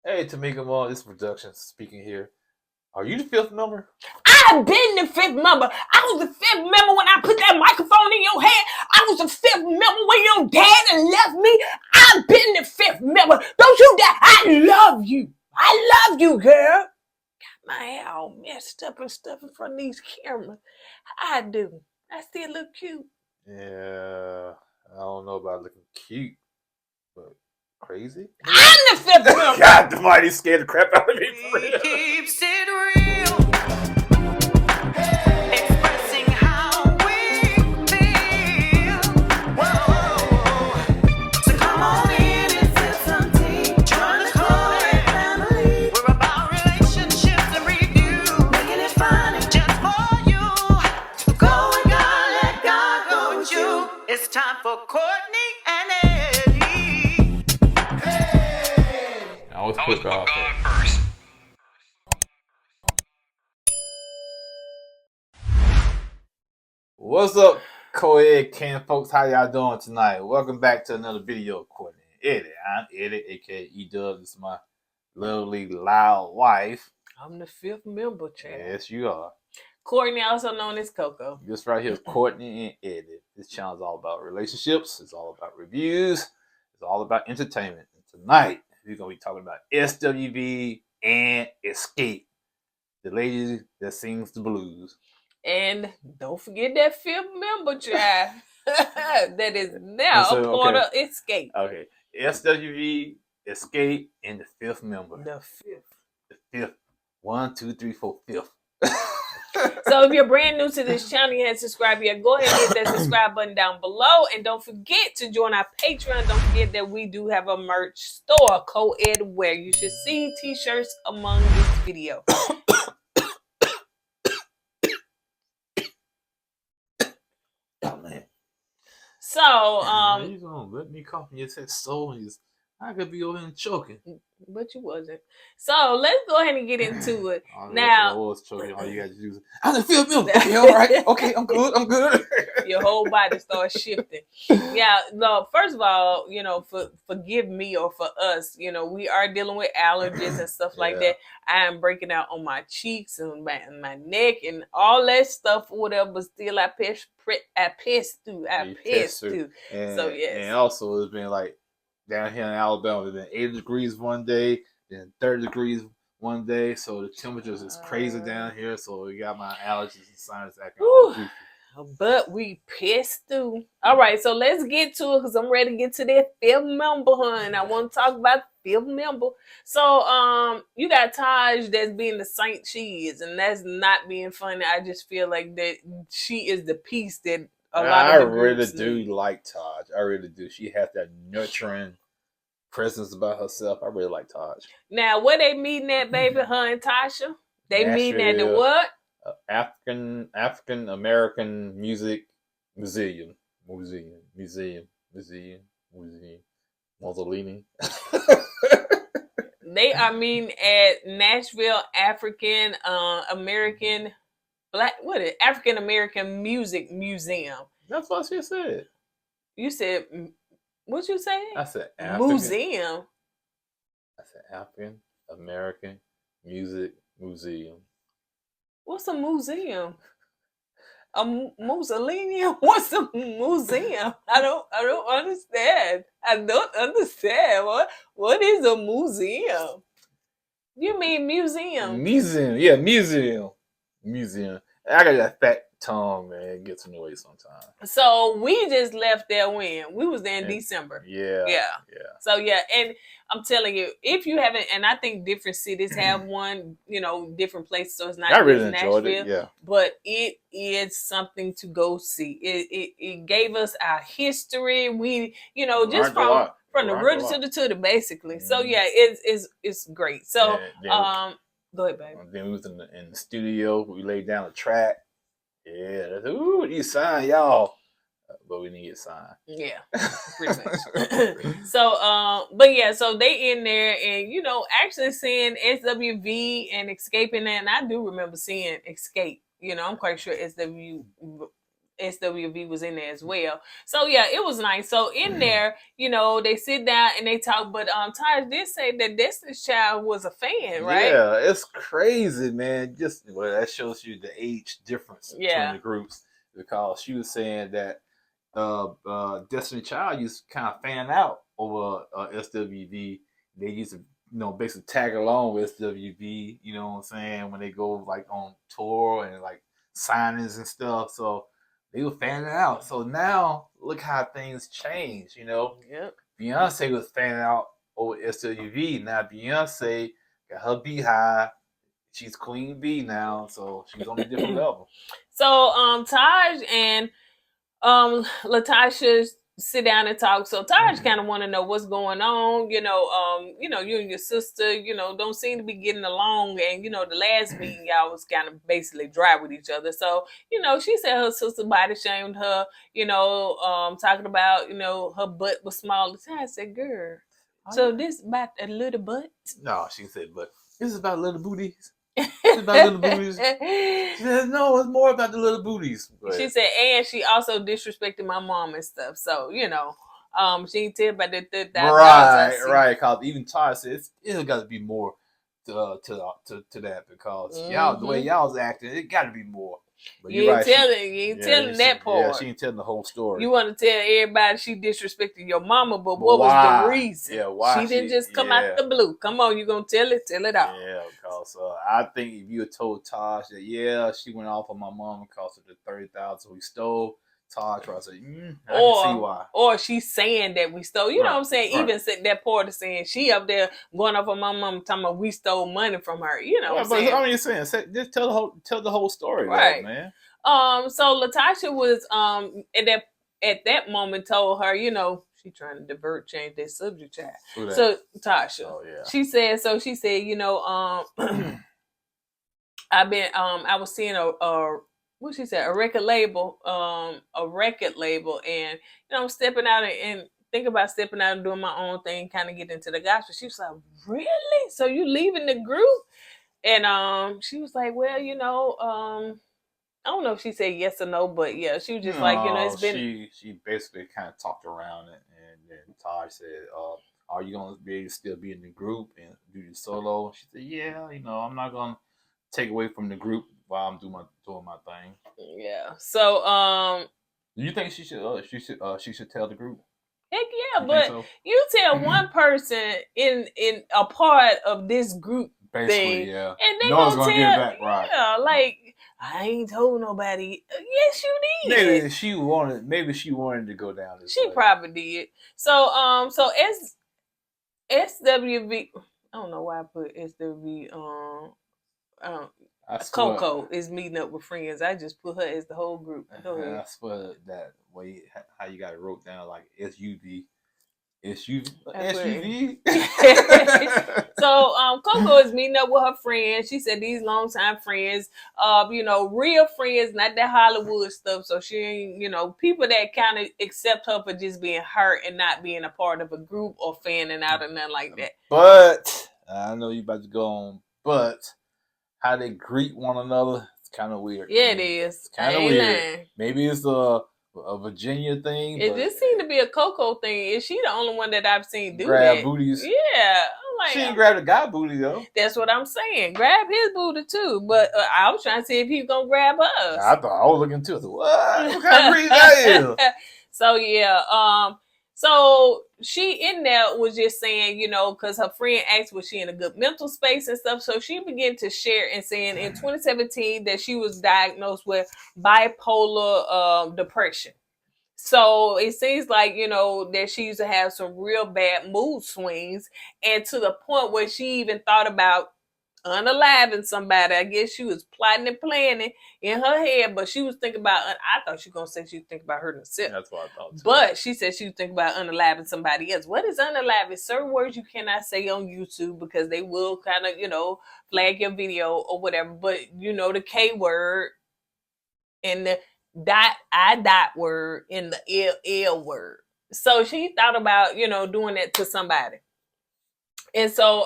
Hey, Tamika, Mom, this is production speaking here. Are you the fifth member? I've been the fifth member. I was the fifth member when I put that microphone in your hand. I was the fifth member when your dad left me. I've been the fifth member. Don't you dare. I love you. I love you, girl. Got my hair all messed up and stuff in front of these cameras. I do. I still look cute. Yeah, I don't know about looking cute, but crazy. I'm the fifth member. God Almighty, scared the crap out of me. For real. Keeps it real. Expressing how we feel. Whoa. So come on in and sip some tea. Join the KOED family. We're about relationships and review. Making it fun and just for you. Go with God, let God go with you. It's time for Courtney and Eddie. I always put God first. What's up, KOED Camp folks? How y'all doing tonight? Welcome back to another video of Courtney and Eddie. I'm Eddie, aka E-Dub. This is my lovely, loud wife. I'm the fifth member, child. Yes, you are. Courtney, also known as Coco. This right here is Courtney and Eddie. This channel is all about relationships. It's all about reviews. It's all about entertainment. And tonight, we're going to be talking about SWV and XSCAPE, the lady that sings the blues. And don't forget that fifth member, child. That is now a part of XSCAPE. Okay. SWV, XSCAPE, and the fifth member. The fifth. The fifth. 1, 2, 3, 4, fifth. So if you're brand new to this channel, you haven't subscribed yet, go ahead and hit that subscribe button down below. And don't forget to join our Patreon. Don't forget that we do have a merch store, KOED, where you should see t-shirts among this video. Oh, man. So, you gonna let me cough in your text so I could be over here choking. But you wasn't. So let's go ahead and get into it. Now, I was choking. All you got to do is, I'm the fifth member. Okay, all right. Okay, I'm good. I'm good. Your whole body starts shifting. Yeah, no, first of all, forgive me or for us, we are dealing with allergies and stuff like that. I am breaking out on my cheeks and my neck and all that stuff, whatever, but still I piss through. And, so, yes. And also, it's been like, down here in Alabama, it's been 80 degrees one day, then 30 degrees one day. So the temperatures is crazy down here. So we got my allergies and sinus acting all goofy. But we pissed through. All right, so let's get to it because I'm ready to get to that fifth member, hun. I want to talk about the fifth member. So, you got Taj that's being the saint she is, and that's not being funny. I just feel like that she is the piece that a lot of the groups do like Taj. I really do. She has that nurturing presence about herself. I really like Taj. Now, where they meeting at, baby? Her and Tasha? They meeting at the what? African American Music Museum. Mussolini. They are meeting at Nashville African American African American Music Museum. That's what she said. You said, what you say? I said museum. I said African American Music Museum. What's a museum? A mausoleum? What's a museum? I don't understand. I don't understand. What is a museum? You mean museum? Museum. Yeah, museum. I got that fat tongue, man. It gets in the way sometimes. So we just left there when? We was there in December. Yeah. So yeah, and I'm telling you, if you haven't, and I think different cities have one, different places, so it's not I really Nashville, enjoyed it, yeah. But it is something to go see. It gave us our history. We, just from the roots to the tutor, basically. Mm-hmm. So yeah, it's great. So go ahead, baby. Then we was in the studio. We laid down a track. Yeah, ooh, you sign, y'all. But we need a sign. Yeah, pretty much. So, but yeah, so they in there and, actually seeing SWV and XSCAPE in there. And I do remember seeing XSCAPE. I'm quite sure SWV SWV was in there as well. So yeah, it was nice. So in there, you know, they sit down and they talk. But Taj did say that Destiny's Child was a fan, right? Yeah, it's crazy, man. Just well, that shows you the age difference between the groups, because she was saying that Destiny Child used to kind of fan out over SWV. They used to, you know, basically tag along with SWV. You know what I'm saying, when they go like on tour and like signings and stuff. So they were fanning out. So now look how things change. You know, Yep. Beyonce was fanning out over SWV. Now Beyonce got her beehive. She's Queen Bee now, so she's on a different level. So Taj and Latasha sit down and talk. So Taj kind of want to know what's going on. You know, you and your sister, you know, don't seem to be getting along. And, you know, the last meeting, y'all was kind of basically dry with each other. So, you know, she said her sister body shamed her, you know, talking about, you know, her butt was small. Taj said, girl, so this about a little butt? No, she said, but this is about little booties. It's about little booties. She said, no, it's more about the little booties. But she said, and she also disrespected my mom and stuff. So, you know, she ain't tell about that. Right. Because even Ty said it's got to be more to that, because y'all, the way y'all was acting, it got to be more. But you ain't telling that part. Yeah, she ain't telling the whole story. You want to tell everybody she disrespected your mama, but what was the reason? Yeah, why she didn't just come out the blue. Come on, you gonna tell it all. Yeah, because I think if you had told Taj that she went off on my mom because of the 30,000 we stole, Taj tried to say, I can see why. Or she's saying that we stole. You know what I'm saying? Right. Even said that part of saying she up there going off on my mom talking about we stole money from her. You know what I'm saying? I'm just saying, just tell the whole story, right, though, man. So Latasha was at that moment told her, you know, she trying to change that subject, child. So Tasha, she said, you know, I was seeing what she said, a record label, and you know, I'm stepping out and think about stepping out and doing my own thing, kind of get into the gospel. She was like, really? So you leaving the group? And she was like, well, you know, I don't know if she said yes or no, but yeah, she was just like, you know, it's been. She basically kind of talked around it, and then Taj said, "Are you gonna be able to still be in the group and do the solo?" She said, "Yeah, you know, I'm not gonna take away from the group while I'm doing my thing." Yeah. So, do you think she should tell the group? Heck yeah, but you tell one person in a part of this group. Basically, thing, and they gonna tell, get it back, right? Yeah, like I ain't told nobody. Yes, you did. Maybe she wanted to go down this way. She probably did. So, SWV. I don't know why I put SWV. Coco is meeting up with friends. I just put her as the whole group. Go ahead. I swear that way how you got it wrote down like SUV. SUV. So Coco is meeting up with her friends. She said these longtime friends, you know, real friends, not that Hollywood stuff. So she ain't, you know, people that kind of accept her for just being her and not being a part of a group or fanning out or nothing like that. But I know you about to go on, but how they greet one another, it's kind of weird. Yeah, it is. It's kind of weird. Maybe it's a Virginia thing. It just seemed to be a Coco thing. Is she the only one that I've seen do grab that? booties? Yeah. She didn't grab the guy booty though. That's what I'm saying. Grab his booty too. But I was trying to see if he was gonna grab us. I thought I was looking too. What kind of breed that is? So yeah. So she in there was just saying, you know, because her friend asked was she in a good mental space and stuff. So she began to share and saying in 2017 that she was diagnosed with bipolar depression. So it seems like, you know, that she used to have some real bad mood swings, and to the point where she even thought about unaliving somebody. I guess she was plotting and planning in her head, but she was thinking about, I thought she was going to say she was thinking about hurting herself. That's what I thought too. But she said she was thinking about unaliving somebody else. What is unaliving? Certain words you cannot say on YouTube because they will kind of, you know, flag your video or whatever. But, you know, the K word and the dot word and the L word. So she thought about, you know, doing that to somebody. And so,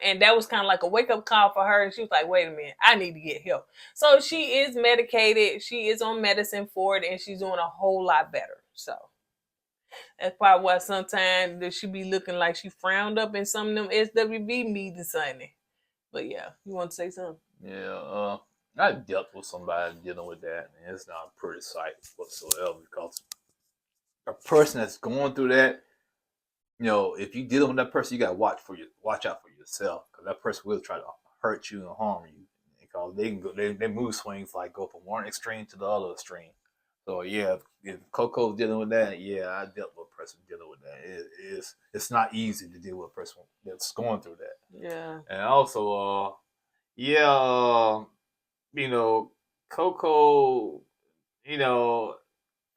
and that was kind of like a wake-up call for her. And she was like, wait a minute, I need to get help. So she is medicated. She is on medicine for it, and she's doing a whole lot better. So that's probably why sometimes she be looking like she frowned up in some of them SWV meetings, Sunday. But yeah, you want to say something? Yeah, I dealt with somebody dealing with that, and it's not a pretty sight whatsoever, because a person that's going through that, you know, if you dealing with that person, you gotta watch out for yourself, because that person will try to hurt you and harm you, because they can go, they move swings like go from one extreme to the other extreme. So yeah, if Coco's dealing with that, yeah, I dealt with a person dealing with that. It's not easy to deal with a person that's going through that. Yeah. And also, yeah, you know, Coco, you know,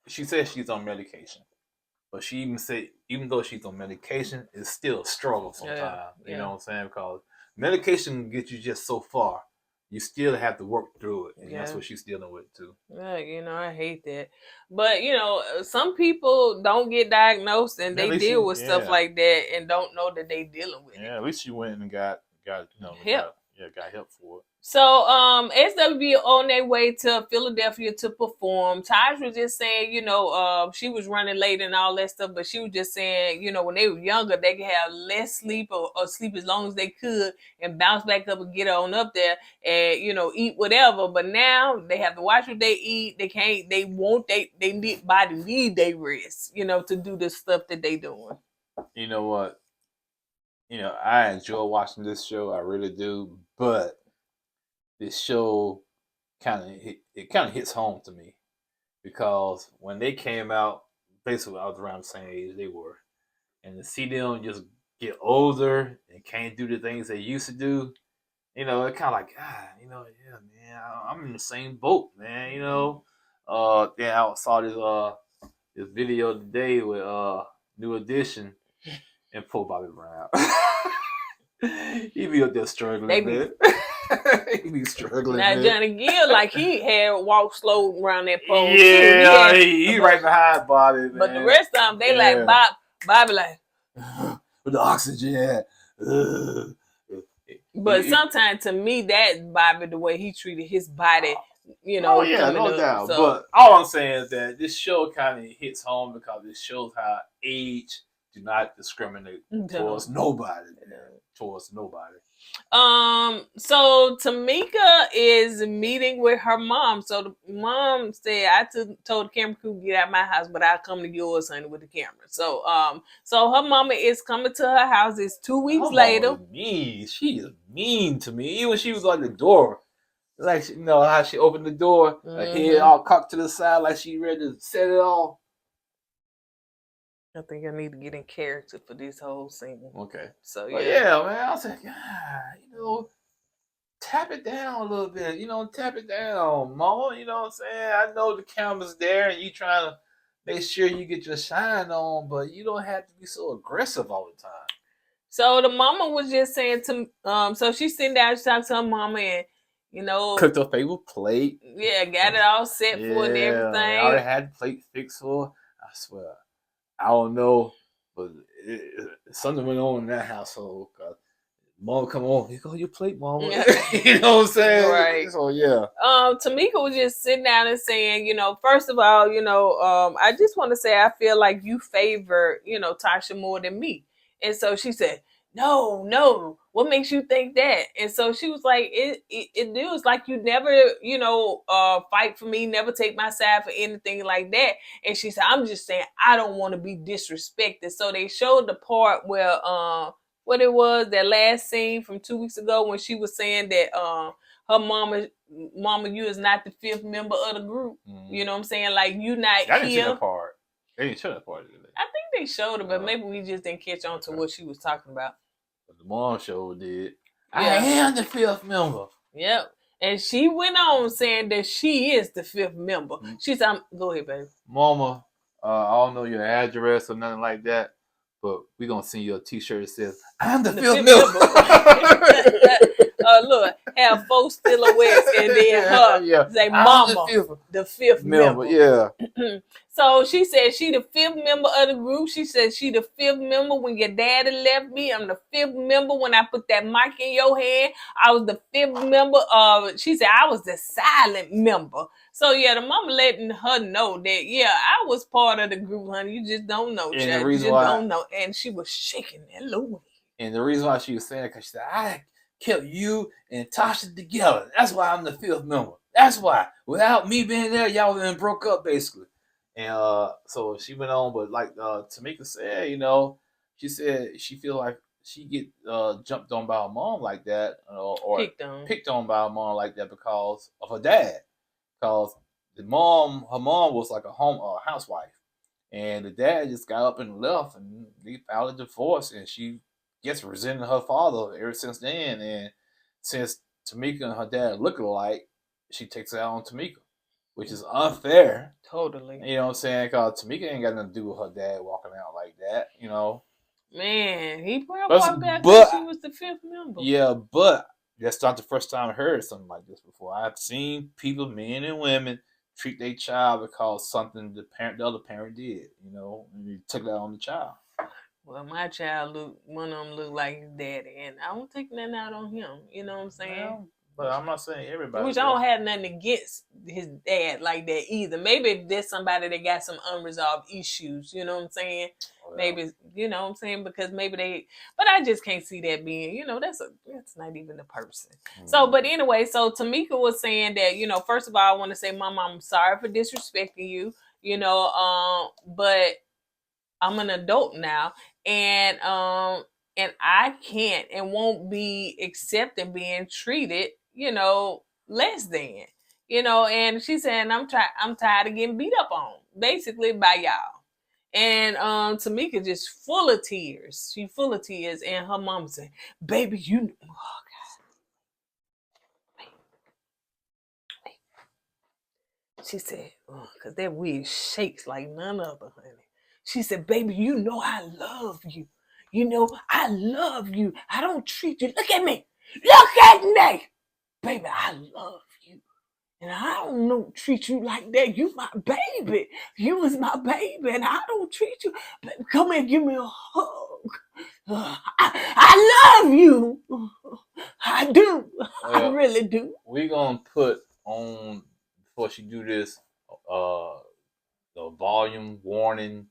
she says she's on medication. But she even said, even though she's on medication, it's still a struggle sometimes. You know what I'm saying? Because medication gets you just so far. You still have to work through it. And that's what she's dealing with, too. Yeah, you know, I hate that. But, you know, some people don't get diagnosed and they deal with stuff like that and don't know that they dealing with it. Yeah, at least she went and got help. Got help for it. So, SWV on their way to Philadelphia to perform. Tasha was just saying, you know, she was running late and all that stuff, but she was just saying, you know, when they were younger, they could have less sleep or sleep as long as they could and bounce back up and get on up there and, you know, eat whatever. But now they have to watch what they eat. They can't, they need body need they rest, you know, to do the stuff that they doing. You know what? You know, I enjoy watching this show. I really do. But this show kind of hits home to me, because when they came out, basically I was around the same age they were, and to see them just get older and can't do the things they used to do, you know, it kind of like, you know, yeah, man, I'm in the same boat, man. You know, then I saw this video today with New Edition and poor Bobby Brown. He be up there struggling, man. He be struggling. Now, man. Johnny Gill, like he had walked slow around that pole. Yeah, he right behind Bobby, man. But the rest of them, they like Bobby like with the oxygen. But sometimes to me, that Bobby, the way he treated his body, you know. Oh yeah, no up, doubt. So. But all I'm saying is that this show kind of hits home, because it shows how age do not discriminate towards nobody. Towards nobody. So Tamika is meeting with her mom. So the mom said, I told the camera crew get out of my house, but I'll come to yours, honey, with the camera. So so her mama is coming to her house. It's 2 weeks later. Mean. She is mean to me. Even when she was on the door, like, you know how she opened the door, her head all cocked to the side, like she ready to set it off. I think I need to get in character for this whole scene. Okay. So, yeah, man. I was like, God, you know, tap it down a little bit. You know, tap it down, mama. You know what I'm saying? I know the camera's there and you trying to make sure you get your shine on, but you don't have to be so aggressive all the time. So the mama was just saying to, so she's sitting down, she talked to her mama and, you know, cooked her favorite plate. Yeah, got it all set for and everything. I already had the plate fixed for her. I swear. I don't know, but something went on in that household. Mom come on, here go your plate, mama. You know what I'm saying? Right. So yeah. Tamika was just sitting down and saying, you know, first of all, you know, I just want to say I feel like you favor, you know, Tasha more than me. And so she said, no, what makes you think that? And so she was like, it was like you never, you know, fight for me, never take my side for anything like that. And she said, I'm just saying I don't want to be disrespected. So they showed the part where what it was, that last scene from 2 weeks ago when she was saying that her mama, you is not the fifth member of the group. Mm-hmm. You know what I'm saying? Like, you not I didn't see that part. They didn't show that part, did they? I think they showed it, but maybe we just didn't catch on to what she was talking about. But the mom show did. Yeah. I am the fifth member. Yep. And she went on saying that she is the fifth member. Mm-hmm. She said, go ahead, baby. Mama, I don't know your address or nothing like that, but we're going to send you a t-shirt that says, I'm the fifth member. Look, have 4 silhouettes, and then her say mama, the fifth member. Yeah. So she said she the 5th member of the group. She said she the 5th member when your daddy left me. I'm the 5th member when I put that mic in your hand. I was the 5th member of, she said I was the silent member. So yeah, the mama letting her know that, yeah, I was part of the group, honey. You just don't know, And child. the You reason just why, don't know. And she was shaking that Louis. and the reason why she was saying it, because she said, I kept you and Tasha together. That's why I'm the 5th member. That's why. Without me being there, y'all would have been broke up, basically. And so she went on, but like Tamika said, you know, she said she feel like she get jumped on by her mom like that, or picked on by her mom like that because of her dad. Because her mom was like a housewife, and the dad just got up and left, and they filed a divorce, and she gets resenting her father ever since then. And since Tamika and her dad look alike, she takes it out on Tamika, which is unfair. Totally. You know what I'm saying? Because Tamika ain't got nothing to do with her dad walking out like that, you know. Man, he probably walked out because she was the 5th member. Yeah, but that's not the first time I heard something like this before. I've seen people, men and women, treat their child because something the other parent did, you know, and you took that on the child. Well, my child one of them looked like his daddy, and I don't take nothing out on him. You know what I'm saying? Well, but I'm not saying everybody. Which I don't have nothing against his dad like that either. Maybe there's somebody that got some unresolved issues. You know what I'm saying? Well, maybe, you know what I'm saying? Because maybe but I just can't see that being, you know, that's not even a person. Mm-hmm. So, but anyway, so Tamika was saying that, you know, first of all, I want to say, Mama, I'm sorry for disrespecting you, you know, but I'm an adult now, and I can't and won't be accepting being treated, you know, less than, you know. And she's saying I'm tired of getting beat up on, basically, by y'all. And Tamika just full of tears. She full of tears, and her mom said, "Baby, you." Oh God. Wait. She said, "Cause that wig shakes like none other, honey." She said, "Baby, you know I love you. You know I love you. I don't treat you. Look at me. Look at me. Baby, I love you. And I don't treat you like that. You my baby. You was my baby, and I don't treat you. Baby, come here, give me a hug. I love you. I do. Well, I really do." We're going to put on, before she do this, the volume warning,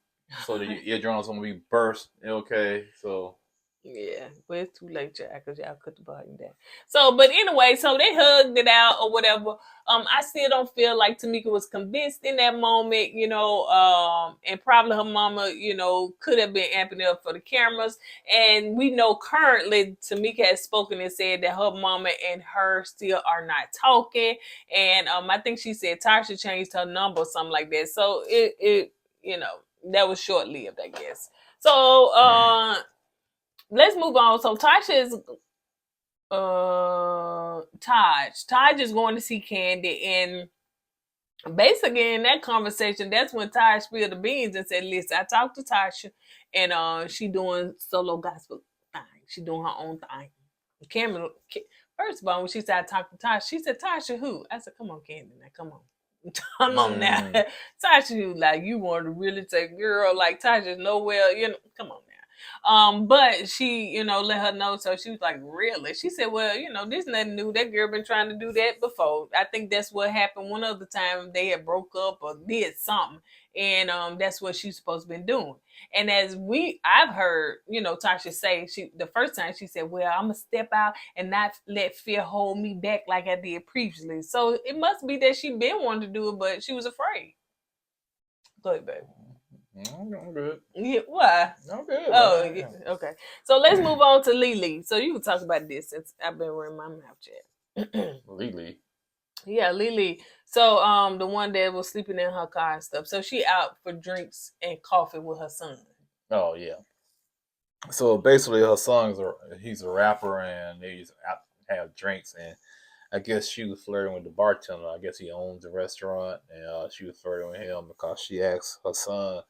so that your eardrums won't be burst. Okay, so yeah, but it's too late, y'all, because y'all cut the volume down. So, but anyway, so they hugged it out or whatever. I still don't feel like Tamika was convinced in that moment, you know, and probably her mama, you know, could have been amping up for the cameras. And we know currently Tamika has spoken and said that her mama and her still are not talking. And I think she said Tasha changed her number or something like that. So it you know, that was short-lived, I guess. So let's move on. So Tasha is Taj is going to see Candy, and basically in that conversation, that's when Taj spilled the beans and said, "Listen, I talked to Tasha, and she doing solo gospel thing. She doing her own thing." Cameron, first of all, when she said I talked to Tasha, she said, "Tasha who?" I said, "Come on, Candy, now come on." Come on now. Tasha, who, like, you want to really take girl like Tasha's nowhere, you know, come on now. But she, you know, let her know. So she was like, "Really?" She said, "Well, you know, this nothing new. That girl been trying to do that before. I think that's what happened one other time they had broke up or did something. And that's what she's supposed to been doing." And as I've heard, you know, Tasha say, the first time she said, "Well, I'm gonna step out and not let fear hold me back like I did previously." So it must be that she been wanting to do it, but she was afraid. Go ahead, baby. I'm good. Yeah, why? I'm good. Oh, yeah. Okay. So let's move on to Lily. So you can talk about this since I've been wearing my mouth chat. Lily. Yeah, Lily. So the one that was sleeping in her car and stuff. So she out for drinks and coffee with her son. Oh yeah. So basically, her son he's a rapper, and they used to have drinks, and I guess she was flirting with the bartender. I guess he owns the restaurant, and she was flirting with him because she asked her son,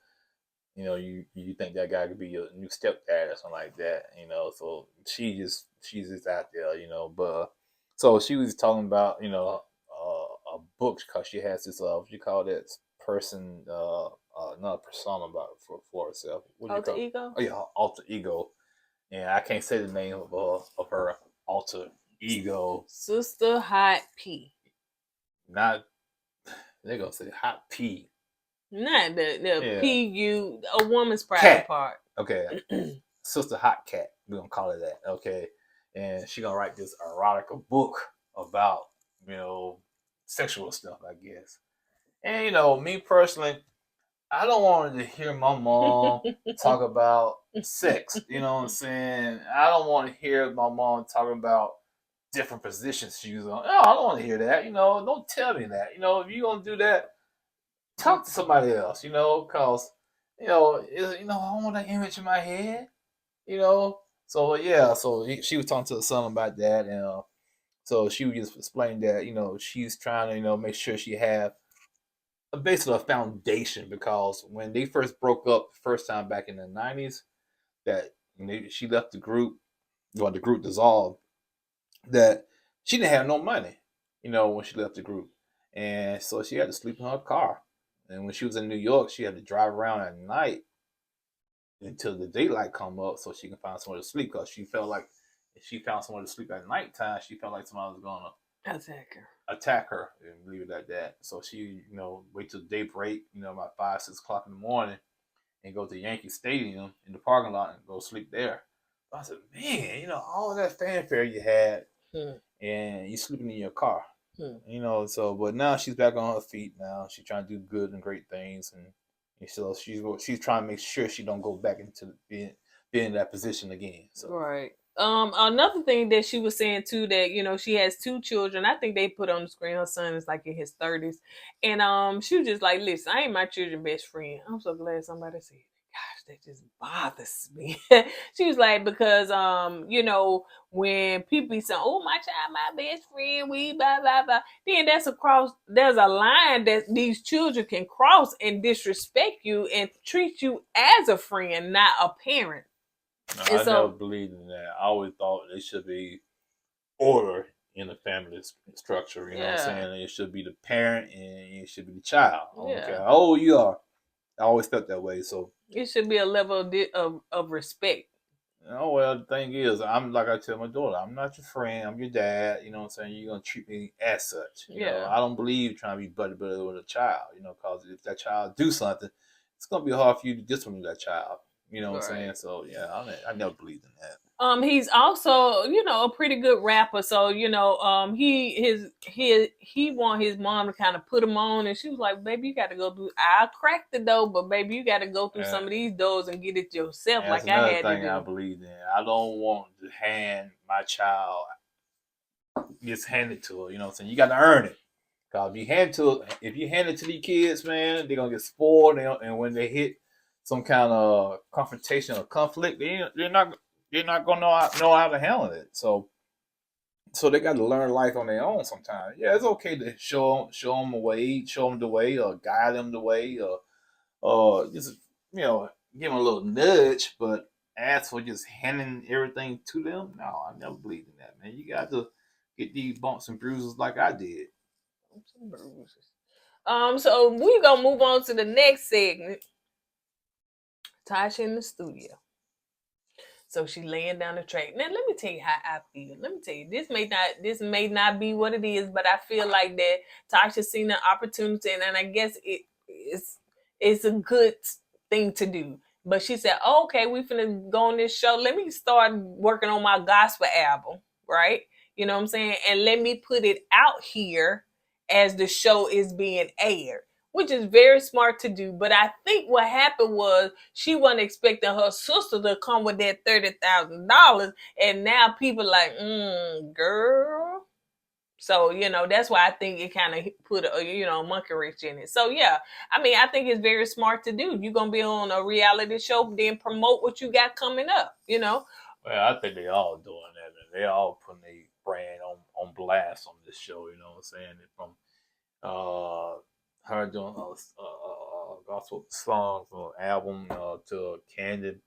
you know, you think that guy could be your new stepdad or something like that, you know. So she's just out there, you know. But So she was talking about, a book because she has this, what you call that person, not a persona about for herself. What do you Alter call it? ego? Oh, yeah, alter ego. And I can't say the name of her alter ego. Sister Hot P. Not, they're going to say Hot P. Not the Yeah. PU, a woman's private Cat. part. Okay. Sister Hot Cat. We're going to call it that. Okay. And she going to write this erotica book about, sexual stuff, I guess. And, me personally, I don't want to hear my mom talk about sex. You know what I'm saying? I don't want to hear my mom talking about different positions she was on. No, I don't want to hear that. Don't tell me that. If you're going to do that, talk to somebody else, because, I don't want that image in my head, So, yeah, so she was talking to her son about that. And so she was just explaining that, she's trying to, make sure she have basically a foundation, because when they first broke up the first time back in the 90s, that she left the group, the group dissolved, that she didn't have no money, when she left the group. And so she had to sleep in her car. And when she was in New York, she had to drive around at night until the daylight come up so she can find somewhere to sleep, because she felt like if she found somewhere to sleep at nighttime, she felt like somebody was going to attack her and leave it at that. So she, wait till daybreak, about 5, 6 o'clock in the morning, and go to Yankee Stadium in the parking lot and go sleep there. But I said, man, all that fanfare you had, and you sleeping in your car, So, but now she's back on her feet. Now she's trying to do good and great things, and so she's trying to make sure she don't go back into being in that position again. So. Right. Another thing that she was saying too, that she has 2 children. I think they put on the screen her son is like in his 30s, and she was just like, "Listen, I ain't my children's best friend." I'm so glad somebody said, "Gosh, that just bothers me." She was like, because when people be saying, "Oh, my child, my best friend," we blah blah blah, then there's a line that these children can cross and disrespect you and treat you as a friend, not a parent. No, I never believed in that. I always thought there should be order in the family structure. You know what I'm saying? It should be the parent and it should be the child. I don't care how old you are. I always felt that way. So it should be a level of respect. Well, the thing is, like I tell my daughter, I'm not your friend. I'm your dad. You know what I'm saying? You're gonna treat me as such. You know, I don't believe trying to be buddy with a child. Because if that child do something, it's gonna be hard for you to discipline that child. You know what I'm saying? So yeah, I never believed in that. He's also, a pretty good rapper. So, he want his mom to kind of put him on, and she was like, "Baby, you got to go through. I'll crack the door, but baby, you got to go through some of these doors and get it yourself, like I had to do." I believe in. I don't want to hand my child just hand it to her. You know what I'm saying? You got to earn it. Cause if you hand it to these kids, man, they're gonna get spoiled, and when they hit some kind of confrontation or conflict, they're not gonna know how to handle it. So they got to learn life on their own sometimes. Yeah, it's okay to show them the way, or guide them the way, or just give them a little nudge. But as for just handing everything to them, no, I never believed in that, man. You got to get these bumps and bruises like I did. So we're gonna move on to the next segment. Tasha in the studio. So she laying down the track. Now let me tell you how I feel. Let me tell you, this may not be what it is, but I feel like that Tasha seen an opportunity, and I guess it's a good thing to do. But she said, "Okay, we finna go on this show. Let me start working on my gospel album, right? You know what I'm saying? And let me put it out here as the show is being aired." Which is very smart to do. But I think what happened was she wasn't expecting her sister to come with that $30,000. And now people like, girl. So, that's why I think it kind of put a monkey wrench in it. So, yeah, I think it's very smart to do. You're going to be on a reality show, then promote what you got coming up, Well, I think they all doing that. And they all putting their brand on blast on this show, you know what I'm saying? From her doing gospel songs or album to Candy,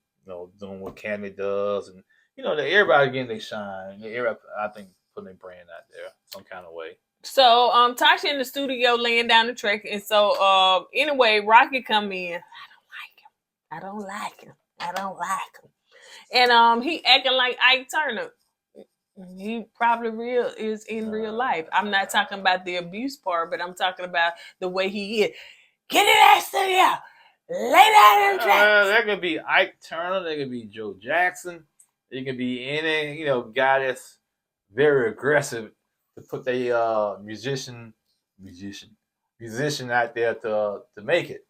doing what Candy does, and everybody getting their shine. Everybody, I think, putting their brand out there some kind of way. So Tasha in the studio laying down the track, and so anyway, Rocky come in. I don't like him. And he acting like Ike Turner. He probably is in real life. I'm not talking about the abuse part, but I'm talking about the way he is. Get in that studio. Lay down in the track. That could be Ike Turner. That could be Joe Jackson. It could be any guy that's very aggressive to put their musician out there to make it.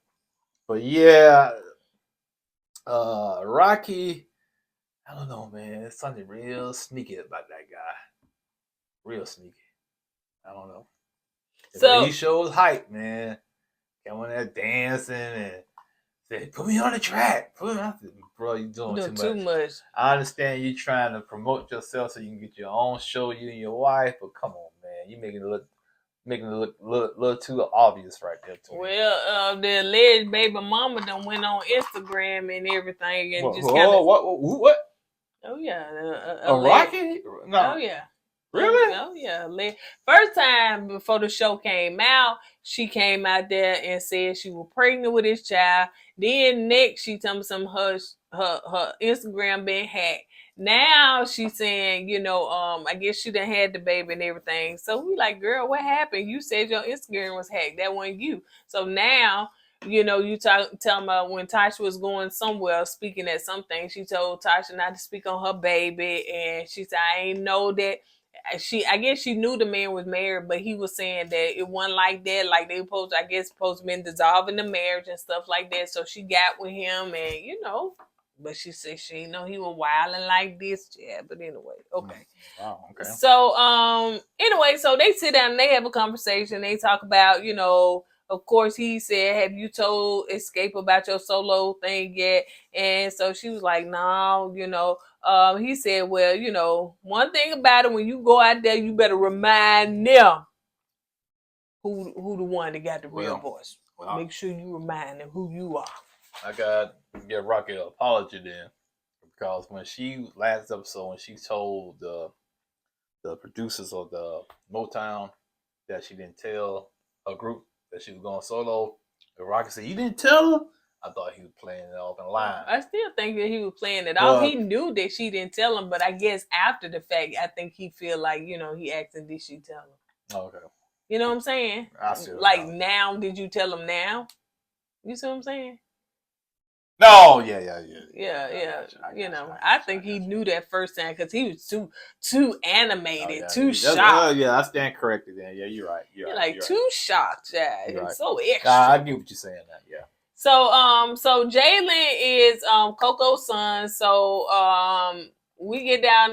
But yeah, Rocky, I don't know, man. There's something real sneaky about that guy. Real sneaky. I don't know. So he shows hype, man. Coming there dancing and said, "Put me on the track. Put me on." Bro, you doing too much. I understand you trying to promote yourself so you can get your own show, you and your wife, but come on, man. You making it look too obvious right there. Well, the alleged baby mama done went on Instagram and everything and just what? Oh yeah, a Rocky? No. Oh yeah. Really? Oh yeah. First time before the show came out, she came out there and said she was pregnant with his child. Then next, she told me some her Instagram been hacked. Now she's saying, I guess she done had the baby and everything. So we like, girl, what happened? You said your Instagram was hacked. That wasn't you. So now, you tell me about when Tasha was going somewhere speaking at something, she told Tasha not to speak on her baby. And she said, I ain't know that. I guess she knew the man was married, but he was saying that it wasn't like that. Like they supposed to been dissolving the marriage and stuff like that. So she got with him and, but she said she didn't know he was wilding like this. Yeah, but anyway, okay. Wow, okay. So, anyway, so they sit down and they have a conversation. They talk about, of course, he said, have you told Escape about your solo thing yet? And so she was like, no, he said, well, one thing about it, when you go out there, you better remind them who the one that got the real voice. Well, make sure you remind them who you are. I got to give Rocky an apology then, because when she last episode, when she told the producers of the Motown that she didn't tell her group that she was going solo, and Rocky said, "You didn't tell her." I thought he was playing it off in line. I still think that he was playing it off. He knew that she didn't tell him, but I guess after the fact, I think he feel like, he asking, did she tell him? Oh, okay. You know what I'm saying? I see. Like now, did you tell him now? You see what I'm saying? No, yeah. I think he knew that first time because he was too animated, too shocked. I stand corrected then. Yeah, you're right. You're like too shocked, yeah. It's right. So extra. I get what you're saying now, yeah. So Jalen is Coco's son. So we get down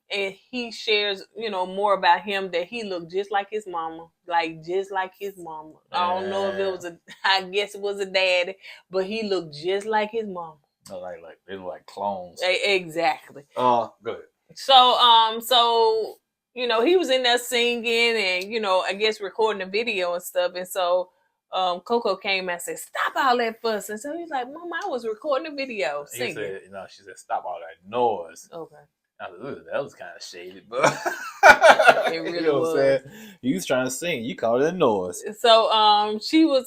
and he shares, more about him, that he looked just like his mama. Like just like his mama. I don't know if it was I guess it was a daddy, but he looked just like his mama. No, like they look like clones. Exactly. Go ahead. So he was in there singing and I guess recording a video and stuff, and so Coco came and said, "Stop all that fuss." And so he's like, "Mama, I was recording a video singing." She said, "Stop all that noise." Okay. I was like, that was kind of shady, but it really was. You was trying to sing, you called it a noise. So she was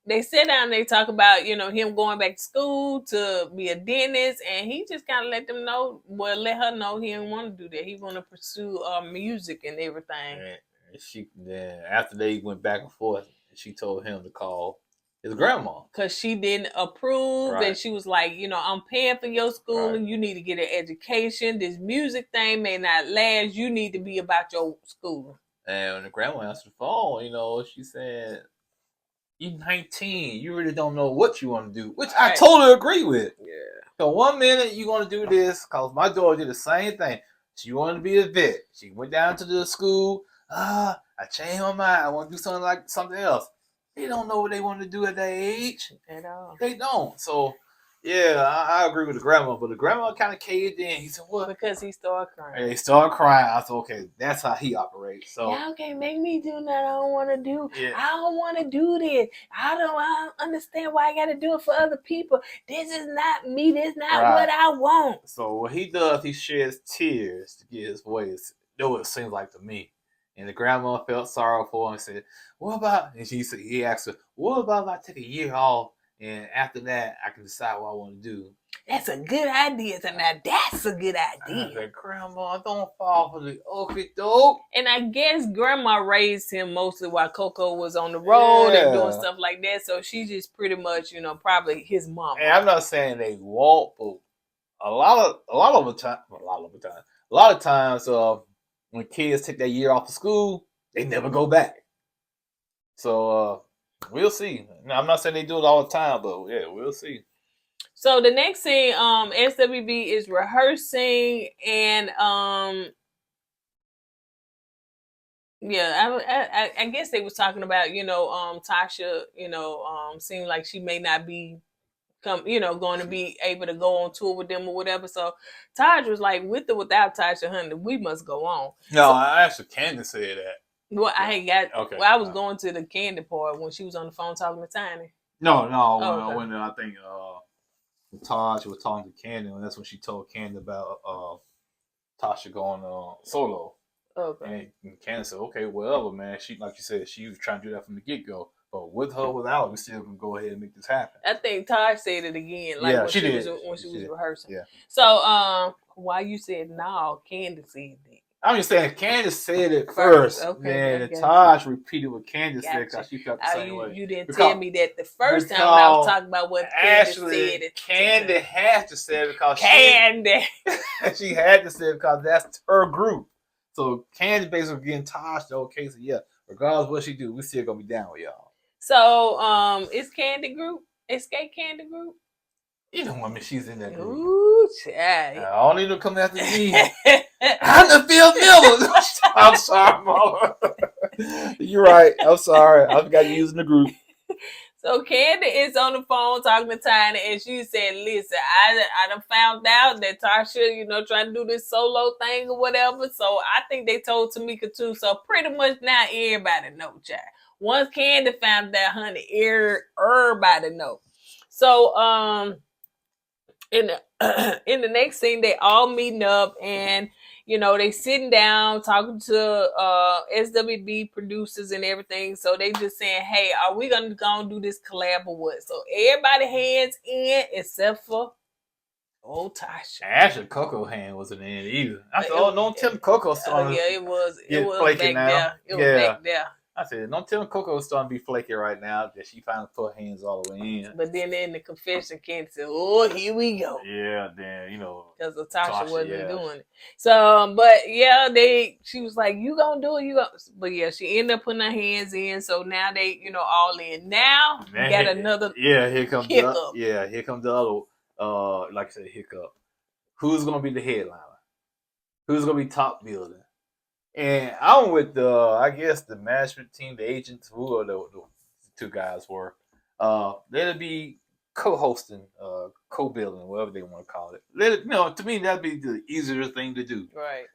they sit down and they talk about, him going back to school to be a dentist, and he just kind of let her know he didn't want to do that. He want to pursue music and everything. And then after they went back and forth, she told him to call his grandma, because she didn't approve, right. And she was like, I'm paying for your schooling. Right. You need to get an education. This music thing may not last. You need to be about your schooling. And when the grandma answered the phone, she said, "You're 19. You really don't know what you want to do," which I totally agree with. Yeah. So one minute you want to do this, because my daughter did the same thing. She wanted to be a vet. She went down to the school. I changed my mind. I want to do something else. They don't know what they want to do at that age. At all. They don't. So, Yeah, I agree with the grandma, but the grandma kind of caved in. He said, "What?" Because he started crying. And he started crying. I said, "Okay, that's how he operates." So Y'all can't make me do nothing I don't want to do. Yeah. I don't want to do this. I don't understand why I got to do it for other people. This is not me. This is not Right. what I want. So what he does, he sheds tears to get his voice. Know what it seems like to me. And the grandma felt sorrow for him and said, "What about?" And he asked her, "What about if I take a year off and after that I can decide what I want to do?" That's a good idea. So now that's a good I idea. said, "Grandma, don't fall for the okey doke." And I guess grandma raised him mostly while Coco was on the road and doing Yeah. stuff like that. So she just pretty much, probably his mama. And I'm not saying they won't, but a lot of times, when kids take that year off of school, they never go back. So we'll see. Now, I'm not saying they do it all the time, but yeah, we'll see. So the next thing, SWV is rehearsing, and I guess they was talking about, Tasha, seemed like she may not be going to be able to go on tour with them or whatever. So Taj was like, with or without Tasha, honey, we must go on. No, I actually Candace said that. Well, I ain't got. Okay. Well, I was going to the candy part when she was on the phone talking to Tiny. No. okay. When I think Taj was talking to Candy, and that's when she told Candy about Tasha going solo. Okay. And Candace said, "Okay, whatever, man." She, like you said, she was trying to do that from the get go. But with her, without, we still can go ahead and make this happen. I think Taj said it again, like when she did. Was rehearsing. Yeah. So, why you said no? Candace said that. I'm just saying, Candace said it first. Okay. Then Taj repeated what Candace said because she felt the same you, way. You didn't tell me that the first time when I was talking about what Candace said. Candy had to say it because she had to say it because that's her group. So Candy basically getting Taj the okay. So yeah, regardless of what she do, we still gonna be down with y'all. So is Candy group? Escape Candy group? You know, I mean, she's in that group. Ooh, child. I don't need to come after me. I'm the Phil Mills. I'm sorry, Mama. You're right. I'm sorry. I forgot you using the group. So Candy is on the phone talking to Tiny, and she said, "Listen, I done found out that Tasha, trying to do this solo thing or whatever. So I think they told Tamika too. So pretty much now everybody know, child. Once Candy found out, honey, everybody know. So in the next scene, they all meeting up, and they sitting down talking to SWB producers and everything. So they just saying, "Hey, are we gonna go and do this collab or what?" So everybody hands in except for Tasha. Actually, Coco hand wasn't in either. I said, don't tell me Coco starting. Yeah, it was flaky back now. there. It was back there. I said, don't tell me Coco's starting to be flaky right now that she finally put her hands all the way in. But then in the confession, Candy said, "Oh, here we go." Yeah, then, because Tasha wasn't doing it. So, but yeah, she was like, "You gonna do it? You gonna?" But yeah, she ended up putting her hands in. So now they, all in. Now we got another. Yeah, here comes hiccup. Here comes the other. Like I said, hiccup. Who's gonna be the headliner? Who's gonna be top building? And I'm with I guess the management team, the agents, who the two guys were. They'll be co-hosting, co-building, whatever they want to call it. To me, that'd be the easier thing to do. Right.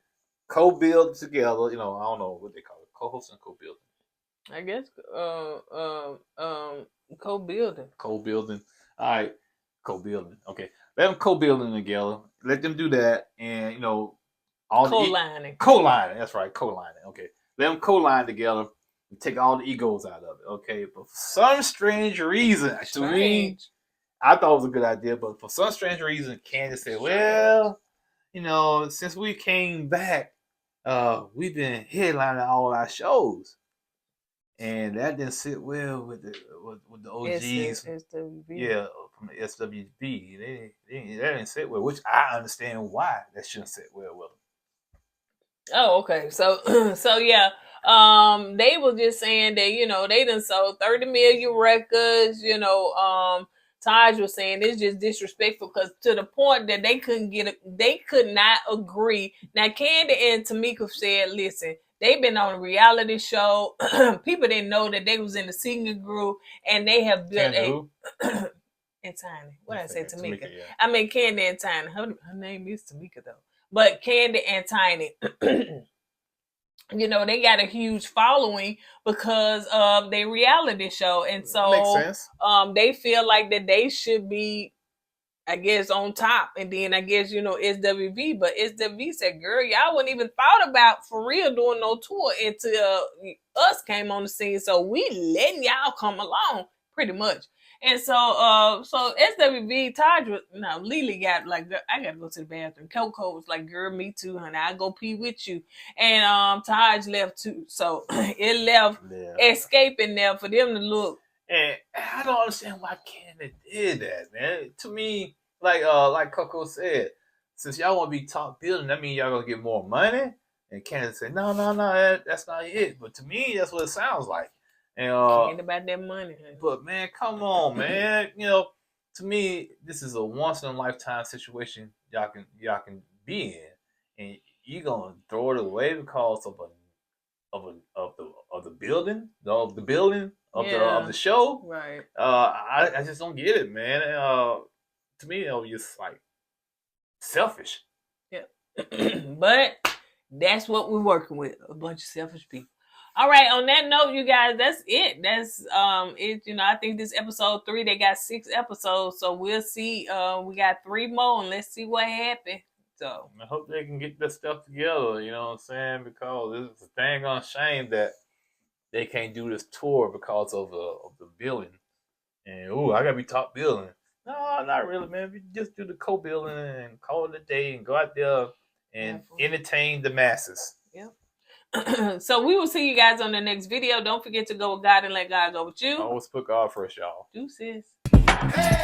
Co-build together. I don't know what they call it. Co-hosting, co-building. I guess co-building. Co-building. All right. Co-building. Okay. Let them co-building together. Let them do that, and co-lining. Co-lining. That's right. Co-lining. Okay. Let them co-line together and take all the egos out of it. Okay. But for some strange reason, to me, I thought it was a good idea. But for some strange reason, Candace said, "Well, since we came back, we've been headlining all our shows." And that didn't sit well with the OGs. SWV. Yeah, from the SWV. That didn't sit well, which I understand why that shouldn't sit well with them. Oh, okay. So yeah. They were just saying that, they done sold 30 million records, Taj was saying it's just disrespectful because to the point that they could not agree. Now Candy and Tamika said, "Listen, they've been on a reality show. People didn't know that they was in the singing group, and they have built and Tiny. What did I say, Tamika? Yeah. I mean, Candy and Tiny. Her name is Tamika, though. But Candy and Tiny, you know, they got a huge following because of their reality show. And so Makes sense. They feel like that they should be, I guess, on top. And then I guess, you know, SWV. But SWV said, girl, y'all wouldn't even thought about for real doing no tour until us came on the scene. So we letting y'all come along pretty much. And so SWV, Taj was, no, Lily got like, I gotta go to the bathroom. Coco was like, girl, me too, honey. I'll go pee with you. And Taj left too. So it left Escape in there for them to look. And I don't understand why Candy did that, man. To me, like Coco said, since y'all want to be top billing, that means y'all gonna get more money. And Candy said, no, that's not it. But to me, that's what it sounds like. And ain't about that money. But man, come on, man. You know, to me, this is a once in a lifetime situation y'all can be in, and you gonna throw it away because of the building of the show. Right. I just don't get it, man. To me, it was just like selfish. Yeah. But that's what we're working with, a bunch of selfish people. All right, on that note, you guys, that's it. That's it. You know, I think this episode 3, they got 6 episodes, so we'll see. We got 3 more, and let's see what happens. So I hope they can get this stuff together. You know what I'm saying? Because it's a dang on shame that they can't do this tour because of the billing. And I gotta be top billing. No, not really, man. We just do the co-billing and call it a day and go out there and entertain the masses. Yep. So we will see you guys on the next video. Don't forget to go with God and let God go with you. Always put God first, y'all. Deuces. Hey.